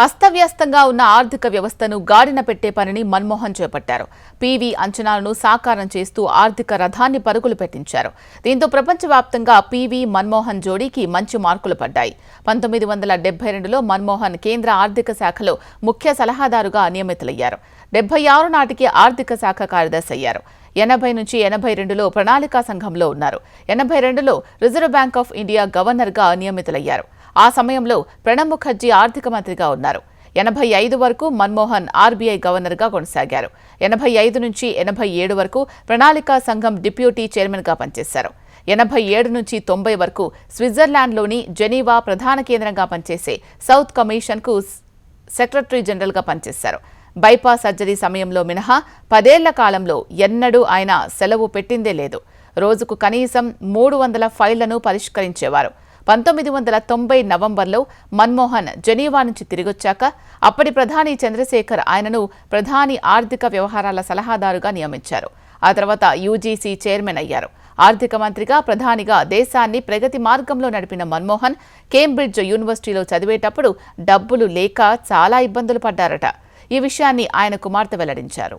అస్తవ్యస్తంగా ఉన్న ఆర్థిక వ్యవస్థను గాడిన పెట్టే పనిని మన్మోహన్ చేపట్టారు. పీవీ అంచనాలను సాకారం చేస్తూ ఆర్థిక రథాన్ని పరుగులు పెట్టించారు. దీంతో ప్రపంచవ్యాప్తంగా పీవీ మన్మోహన్ జోడీకి మంచి మార్కులు పడ్డాయి. 1972లో మన్మోహన్ కేంద్ర ఆర్థిక శాఖలో ముఖ్య సలహాదారుగా నియమితులయ్యారు. 76 నాటికి ఆర్థిక శాఖ కార్యదర్శి అయ్యారు. 80 నుంచి 82లో ప్రణాళికా సంఘంలో ఉన్నారు. 82లో రిజర్వ్ బ్యాంక్ ఆఫ్ ఇండియా గవర్నర్గా నియమితులయ్యారు. ఆ సమయంలో ప్రణబ్ ముఖర్జీ ఆర్థిక మంత్రిగా ఉన్నారు. 85 వరకు మన్మోహన్ ఆర్బీఐ గవర్నర్గా కొనసాగారు. 85 నుంచి 87 వరకు ప్రణాళికా సంఘం డిప్యూటీ చైర్మన్గా పనిచేశారు. 87 నుంచి 90 వరకు స్విట్జర్లాండ్లోని జెనీవా ప్రధాన కేంద్రంగా పనిచేసే సౌత్ కమిషన్కు సెక్రటరీ జనరల్గా పనిచేశారు. బైపాస్ సర్జరీ సమయంలో మినహా 10 ఏళ్ల కాలంలో ఎన్నడూ ఆయన సెలవు పెట్టిందే లేదు. రోజుకు కనీసం 300 ఫైళ్లను పరిష్కరించేవారు. 1990 నవంబర్లో మన్మోహన్ జెనీవా నుంచి తిరిగొచ్చాక అప్పటి ప్రధాని చంద్రశేఖర్ ఆయనను ప్రధాని ఆర్థిక వ్యవహారాల సలహాదారుగా నియమించారు. ఆ తర్వాత యూజీసీ చైర్మన్ అయ్యారు. ఆర్థిక మంత్రిగా, ప్రధానిగా దేశాన్ని ప్రగతి మార్గంలో నడిపిన మన్మోహన్ కేంబ్రిడ్జ్ యూనివర్సిటీలో చదివేటప్పుడు డబ్బులు లేక చాలా ఇబ్బందులు పడ్డారట. ఈ విషయాన్ని ఆయన కుమార్తె వెల్లడించారు.